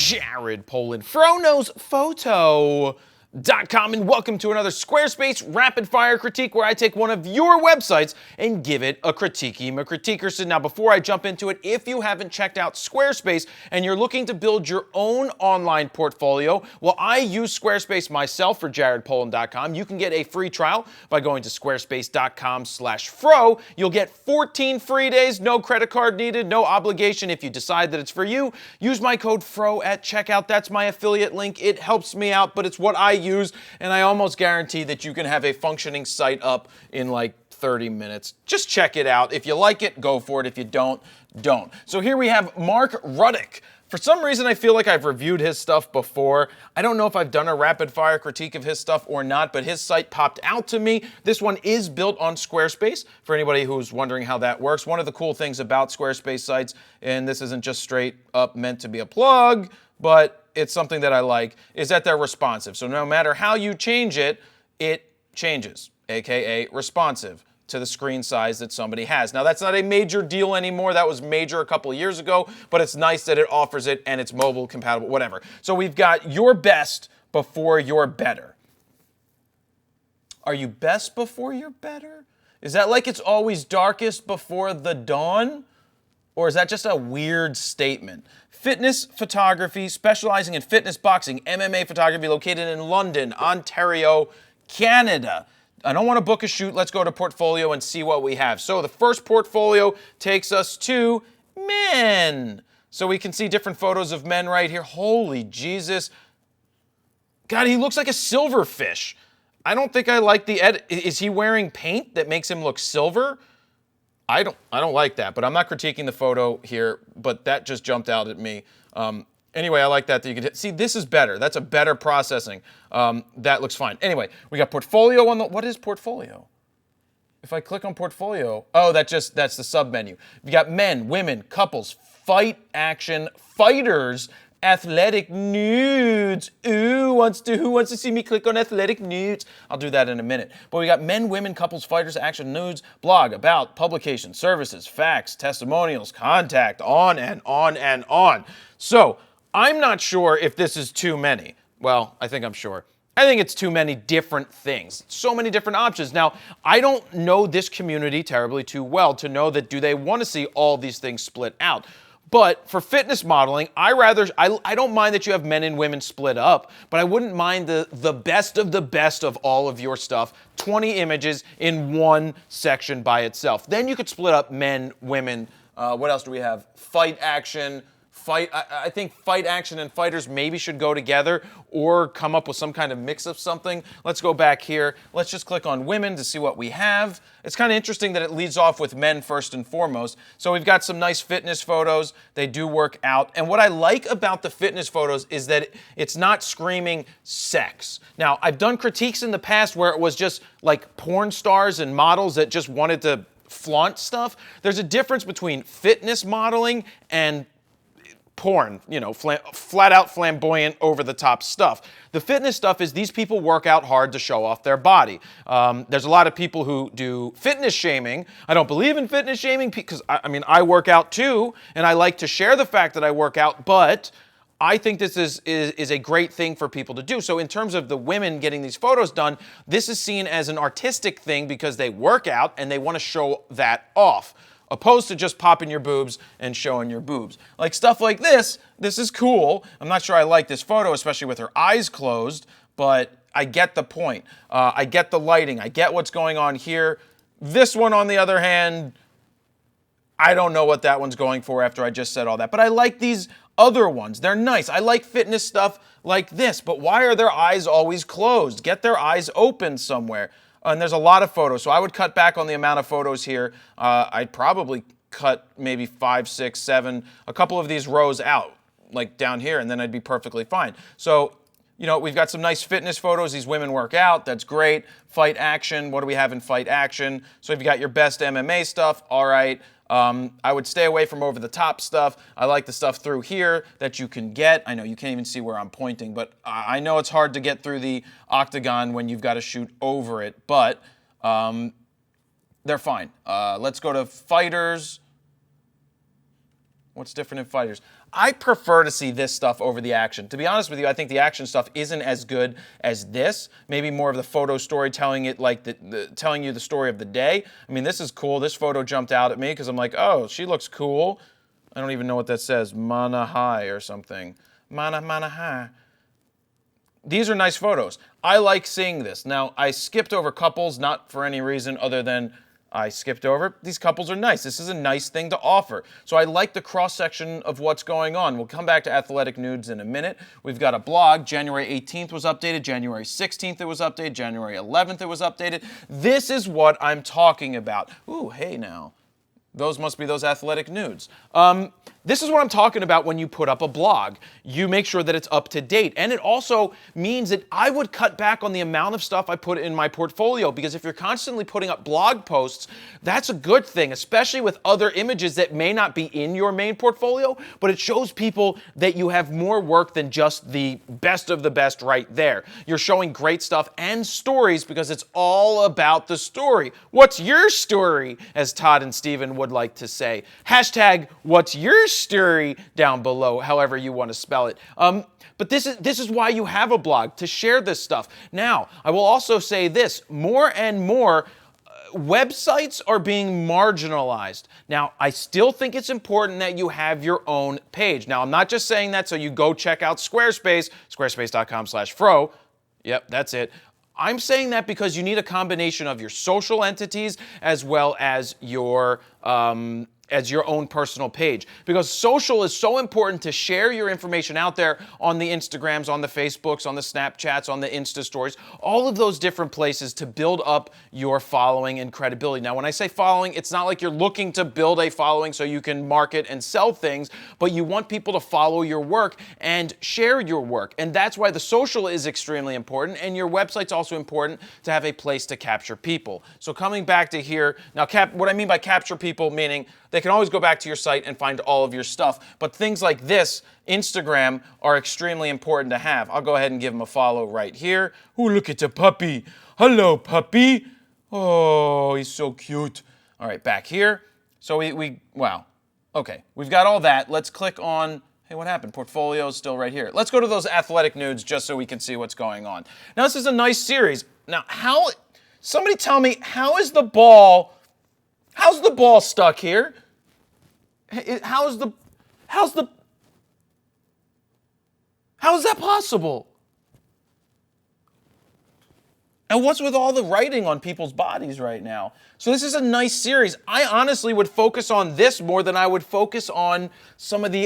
Jared Polin, FroKnowsPhoto.com, and welcome to another Squarespace Rapid Fire Critique where I take one of your websites and give it a critiquerson. Now, before I jump into it, if you haven't checked out Squarespace and you're looking to build your own online portfolio, well, I use Squarespace myself for JaredPolin.com. You can get a free trial by going to squarespace.com/fro. You'll get 14 free days, no credit card needed, no obligation. If you decide that it's for you, use my code FRO at checkout. That's my affiliate link. It helps me out, but it's what I use, and I almost guarantee that you can have a functioning site up in like 30 minutes. Just check it out. If you like it, go for it. If you don't, don't. So here we have Mark Ruddick. For some reason, I feel like I've reviewed his stuff before. I don't know if I've done a rapid fire critique of his stuff or not, but his site popped out to me. This one is built on Squarespace, for anybody who's wondering how that works. One of the cool things about Squarespace sites, and this isn't just straight up meant to be a plug, but it's something that I like, is that they're responsive. So no matter how you change it, it changes, aka responsive to the screen size that somebody has. Now, that's not a major deal anymore. That was major a couple of years ago, but it's nice that it offers it and it's mobile compatible, whatever. So we've got your best before you're better. Are you best before you're better? Is that like it's always darkest before the dawn? Or is that just a weird statement? Fitness photography, specializing in fitness boxing, MMA photography, located in London, Ontario, Canada. I don't want to book a shoot. Let's go to portfolio and see what we have. So the first portfolio takes us to men. So we can see different photos of men right here. Holy Jesus. God, he looks like a silverfish. I don't think I like the edit. Is he wearing paint that makes him look silver? I don't like that, but I'm not critiquing the photo here, but that just jumped out at me. Anyway, I like that you can see this is better. That's a better processing. That looks fine. Anyway, we got portfolio on the, what is portfolio? If I click on portfolio, oh, that's the sub menu. You got men, women, couples, fight action, fighters, athletic nudes. Ooh, who wants to see me click on athletic nudes? I'll do that in a minute. But we got men, women, couples, fighters, action, nudes, blog, about, publication, services, facts, testimonials, contact, on and on and on. So I'm not sure if this is too many. Well, I think I'm sure. I think it's too many different things. So many different options. Now, I don't know this community terribly too well to know that do they want to see all these things split out. But for fitness modeling, I don't mind that you have men and women split up, but I wouldn't mind the best of all of your stuff, 20 images in one section by itself. Then you could split up men, women, what else do we have? Fight action, I think fight action and fighters maybe should go together or come up with some kind of mix of something. Let's go back here. Let's just click on women to see what we have. It's kind of interesting that it leads off with men first and foremost. So we've got some nice fitness photos. They do work out. And what I like about the fitness photos is that it's not screaming sex. Now, I've done critiques in the past where it was just like porn stars and models that just wanted to flaunt stuff. There's a difference between fitness modeling and porn, you know, flat out flamboyant, over the top stuff. The fitness stuff is these people work out hard to show off their body. There's a lot of people who do fitness shaming. I don't believe in fitness shaming because, I mean, I work out too, and I like to share the fact that I work out, but I think this is a great thing for people to do. So in terms of the women getting these photos done, this is seen as an artistic thing because they work out and they want to show that off, opposed to just popping your boobs and showing your boobs. Like stuff like this is cool. I'm not sure I like this photo, especially with her eyes closed, but I get the point. I get the lighting. I get what's going on here. This one, on the other hand, I don't know what that one's going for after I just said all that, but I like these other ones. They're nice. I like fitness stuff like this, but why are their eyes always closed? Get their eyes open somewhere. And there's a lot of photos, so I would cut back on the amount of photos here. I'd probably cut maybe 5, 6, 7, a couple of these rows out, like down here, and then I'd be perfectly fine. So, you know, we've got some nice fitness photos. These women work out. That's great. Fight action. What do we have in fight action? So you've got your best MMA stuff. All right. I would stay away from over-the-top stuff. I like the stuff through here that you can get. I know you can't even see where I'm pointing, but I know it's hard to get through the octagon when you've got to shoot over it, but they're fine. Let's go to fighters. What's different in fighters? I prefer to see this stuff over the action. To be honest with you, I think the action stuff isn't as good as this. Maybe more of the photo story, telling it like telling you the story of the day. I mean, this is cool. This photo jumped out at me because I'm like, oh, she looks cool. I don't even know what that says. Mana High or something. Mana High. These are nice photos. I like seeing this. Now, I skipped over couples, not for any reason other than I skipped over. These couples are nice. This is a nice thing to offer. So I like the cross-section of what's going on. We'll come back to athletic nudes in a minute. We've got a blog. January 18th was updated. January 16th it was updated. January 11th it was updated. This is what I'm talking about. Ooh, hey now. Those must be those athletic nudes. This is what I'm talking about when you put up a blog. You make sure that it's up to date. And it also means that I would cut back on the amount of stuff I put in my portfolio, because if you're constantly putting up blog posts, that's a good thing, especially with other images that may not be in your main portfolio, but it shows people that you have more work than just the best of the best right there. You're showing great stuff and stories because it's all about the story. What's your story, as Todd and Steven would like to say. Hashtag what's your story down below, however you want to spell it. But this is why you have a blog, to share this stuff. Now, I will also say this, more and more websites are being marginalized. Now, I still think it's important that you have your own page. Now, I'm not just saying that so you go check out Squarespace, squarespace.com/fro. Yep, that's it. I'm saying that because you need a combination of your social entities as well as your own personal page. Because social is so important to share your information out there on the Instagrams, on the Facebooks, on the Snapchats, on the Insta stories, all of those different places to build up your following and credibility. Now, when I say following, it's not like you're looking to build a following so you can market and sell things, but you want people to follow your work and share your work. And that's why the social is extremely important, and your website's also important to have a place to capture people. So coming back to here, now what I mean by capture people, meaning they can always go back to your site and find all of your stuff. But things like this, Instagram, are extremely important to have. I'll go ahead and give them a follow right here. Ooh, look at the puppy. Hello, puppy. Oh, he's so cute. All right, back here. So wow. Okay, we've got all that. Let's click on, hey, what happened? Portfolio is still right here. Let's go to those athletic nudes just so we can see what's going on. Now, this is a nice series. Now, somebody tell me, how's the ball stuck here? How is that possible? And what's with all the writing on people's bodies right now? So this is a nice series. I honestly would focus on this more than I would focus on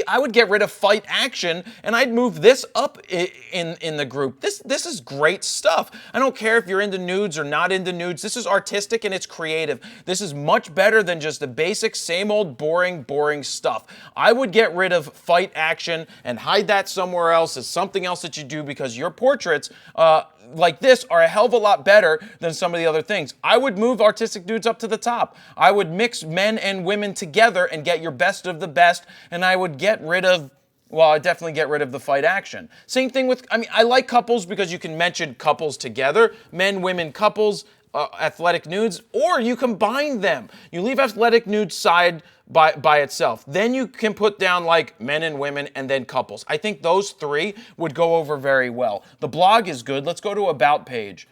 I would get rid of fight action and I'd move this up in the group. This is great stuff. I don't care if you're into nudes or not into nudes. This is artistic and it's creative. This is much better than just the basic same old boring stuff. I would get rid of fight action and hide that somewhere else as something else that you do, because your portraits, like this, are a hell of a lot better than some of the other things. I would move artistic dudes up to the top. I would mix men and women together and get your best of the best, and I would get rid of, well, I'd definitely get rid of the fight action. Same thing with, I like couples because you can mention couples together, men, women, couples, athletic nudes, or you combine them. You leave athletic nudes side by itself. Then you can put down like men and women and then couples. I think those three would go over very well. The blog is good. Let's go to About page.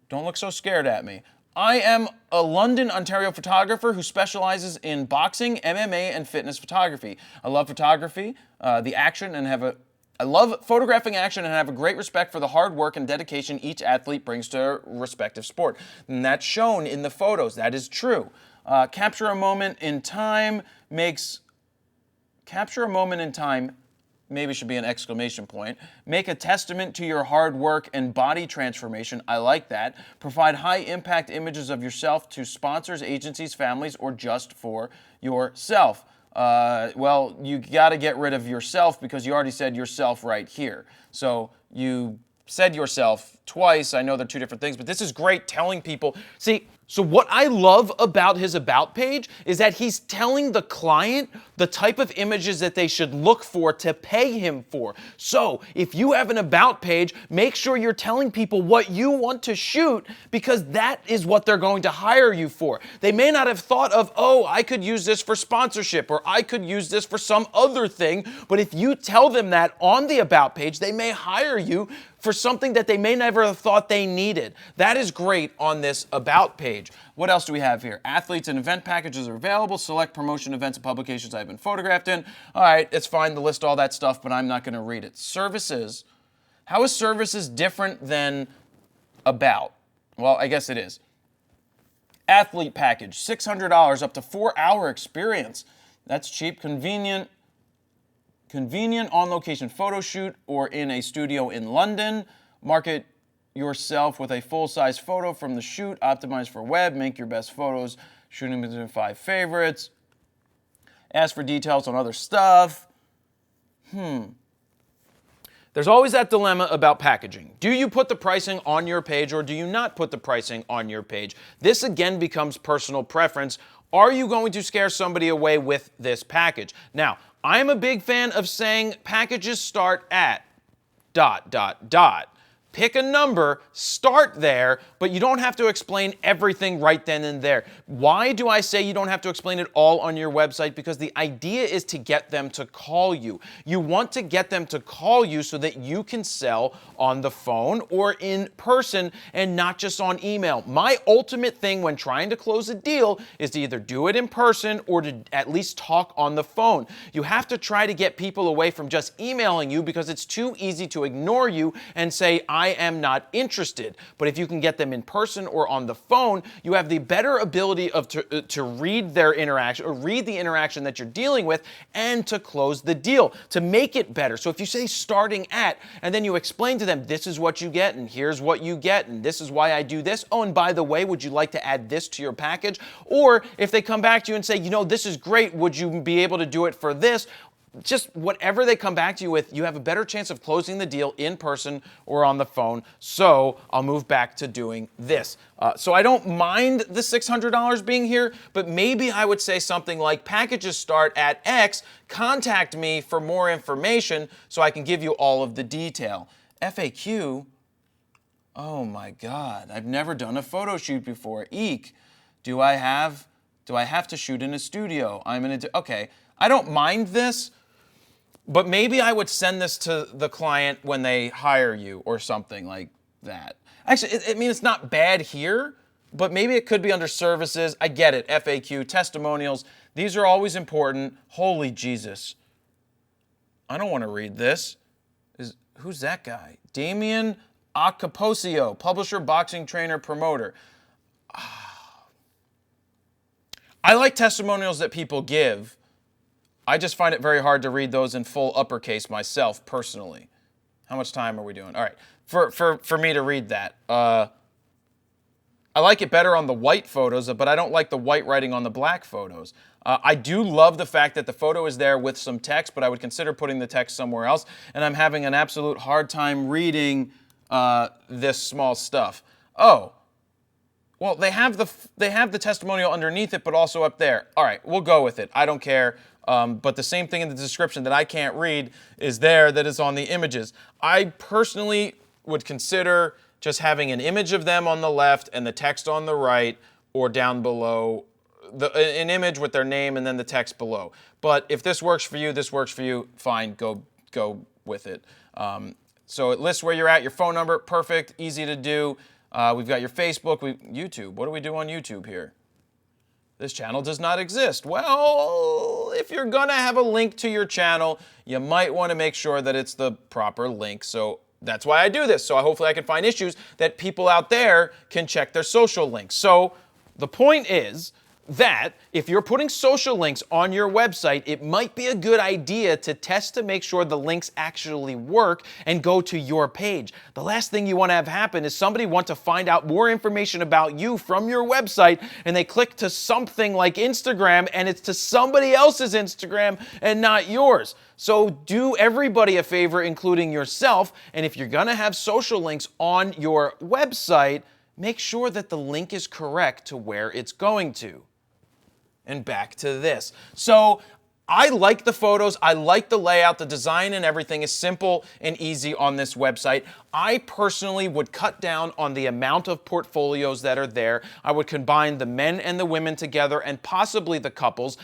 Don't look so scared at me. I am a London, Ontario photographer who specializes in boxing, MMA, and fitness photography. I love photography, the action, and I love photographing action and have a great respect for the hard work and dedication each athlete brings to a respective sport. And that's shown in the photos. That is true. Capture a moment in time, maybe should be an exclamation point. Make a testament to your hard work and body transformation. I like that. Provide high impact images of yourself to sponsors, agencies, families, or just for yourself. Well, you got to get rid of yourself because you already said yourself right here. So you said yourself twice. I know they're two different things, but this is great telling people. See, So what I love about his About page is that he's telling the client the type of images that they should look for to pay him for. So if you have an About page, make sure you're telling people what you want to shoot, because that is what they're going to hire you for. They may not have thought of, oh, I could use this for sponsorship, or I could use this for some other thing. But if you tell them that on the About page, they may hire you for something that they may never have thought they needed. That is great on this About page. What else do we have here? Athletes and event packages are available. Select promotion events and publications I've been photographed in. All right, it's fine to list all that stuff, but I'm not going to read it. Services. How is services different than About? Well, I guess it is. Athlete package, $600, up to 4-hour experience. That's cheap, convenient on-location photo shoot or in a studio in London. Market yourself with a full-size photo from the shoot, optimized for web, make your best photos, shooting between 5 favorites. Ask for details on other stuff. There's always that dilemma about packaging. Do you put the pricing on your page or do you not put the pricing on your page? This again becomes personal preference. Are you going to scare somebody away with this package? Now, I am a big fan of saying packages start at ... Pick a number, start there, but you don't have to explain everything right then and there. Why do I say you don't have to explain it all on your website? Because the idea is to get them to call you. You want to get them to call you so that you can sell on the phone or in person and not just on email. My ultimate thing when trying to close a deal is to either do it in person or to at least talk on the phone. You have to try to get people away from just emailing you because it's too easy to ignore you and say, I am not interested. But if you can get them in person or on the phone, you have the better ability to read their interaction or read the interaction that you're dealing with and to close the deal, to make it better. So if you say starting at, and then you explain to them, this is what you get, and here's what you get, and this is why I do this. Oh, and by the way, would you like to add this to your package? Or if they come back to you and say, you know, this is great, would you be able to do it for this? Just whatever they come back to you with, you have a better chance of closing the deal in person or on the phone. So I'll move back to doing this. So I don't mind the $600 being here, but maybe I would say something like packages start at X, contact me for more information so I can give you all of the detail. FAQ, oh my God, I've never done a photo shoot before. Eek, do I have to shoot in a studio? Okay, I don't mind this. But maybe I would send this to the client when they hire you or something like that. Actually, I mean, it's not bad here, but maybe it could be under services. I get it. FAQ, testimonials. These are always important. Holy Jesus. I don't want to read this. Who's that guy? Damian Acaposio, publisher, boxing trainer, promoter. I like testimonials that people give. I just find it very hard to read those in full uppercase myself, personally. How much time are we doing? All right, for me to read that. I like it better on the white photos, but I don't like the white writing on the black photos. I do love the fact that the photo is there with some text, but I would consider putting the text somewhere else, and I'm having an absolute hard time reading this small stuff. Oh, well, they have the testimonial underneath it, but also up there. All right, we'll go with it. I don't care. But the same thing in the description that I can't read is there that is on the images. I personally would consider just having an image of them on the left and the text on the right, or down below, an image with their name and then the text below. But if this works for you, fine, go with it. So it lists where you're at, your phone number, perfect, easy to do. We've got your Facebook, YouTube. What do we do on YouTube here? This channel does not exist. Well, if you're gonna have a link to your channel, you might want to make sure that it's the proper link. So that's why I do this. So hopefully I can find issues that people out there can check their social links. So the point is that if you're putting social links on your website, it might be a good idea to test to make sure the links actually work and go to your page. The last thing you want to have happen is somebody want to find out more information about you from your website and they click to something like Instagram and it's to somebody else's Instagram and not yours. So do everybody a favor, including yourself, and if you're gonna have social links on your website, make sure that the link is correct to where it's going to. And back to this. So I like the photos, I like the layout, the design and everything is simple and easy on this website. I personally would cut down on the amount of portfolios that are there. I would combine the men and the women together and possibly the couples,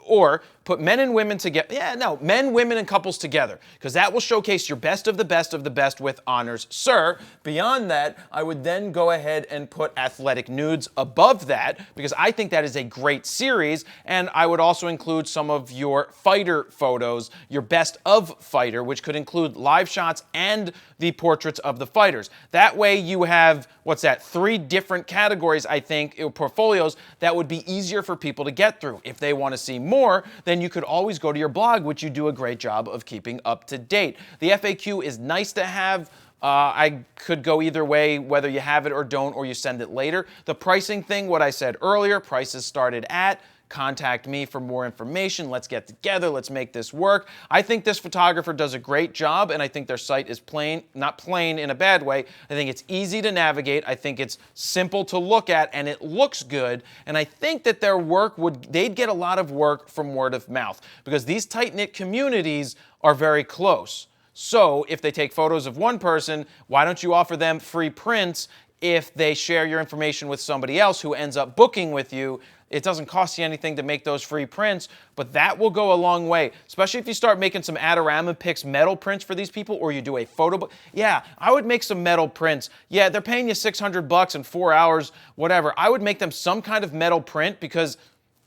or put men and women together. Yeah, no, men, women, and couples together, because that will showcase your best of the best of the best with honors, sir. Beyond that, I would then go ahead and put athletic nudes above that, because I think that is a great series, and I would also include some of your fighter photos, your best of fighter, which could include live shots and the portraits of the fighters. That way you have, what's that, 3 different categories, I think, portfolios that would be easier for people to get through. If they want to see more, then you could always go to your blog, which you do a great job of keeping up to date. The FAQ is nice to have. I could go either way, whether you have it or don't, or you send it later. The pricing thing, what I said earlier, prices started at. Contact me for more information. Let's get together. Let's make this work. I think this photographer does a great job, and I think their site is plain, not plain in a bad way. I think it's easy to navigate. I think it's simple to look at, and it looks good. And I think that their work they'd get a lot of work from word of mouth, because these tight-knit communities are very close. So if they take photos of one person, why don't you offer them free prints if they share your information with somebody else who ends up booking with you? It doesn't cost you anything to make those free prints, but that will go a long way, especially if you start making some Adorama Pix metal prints for these people, or you do a photo book. Yeah, I would make some metal prints. Yeah, they're paying you $600 in 4 hours, whatever. I would make them some kind of metal print, because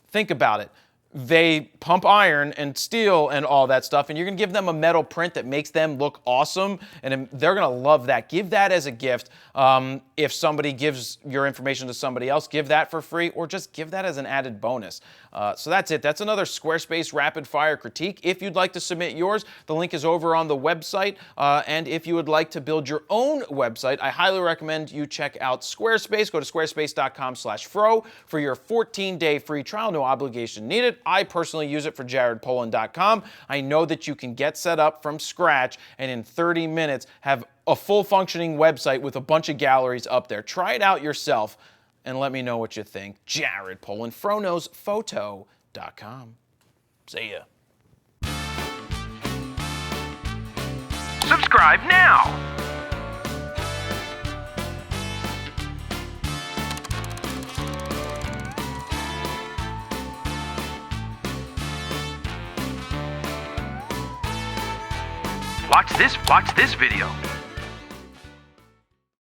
think about it. They pump iron and steel and all that stuff, and you're going to give them a metal print that makes them look awesome, and they're going to love that. Give that as a gift. If somebody gives your information to somebody else, give that for free, or just give that as an added bonus. So that's it. That's another Squarespace rapid fire critique. If you'd like to submit yours, the link is over on the website. And if you would like to build your own website, I highly recommend you check out Squarespace. Go to squarespace.com/fro for your 14-day free trial, no obligation needed. I personally use it for jaredpolin.com. I know that you can get set up from scratch and in 30 minutes have a full functioning website with a bunch of galleries up there. Try it out yourself and let me know what you think. Jared Polin, FroKnowsPhoto.com. See ya. Subscribe now. Watch this video.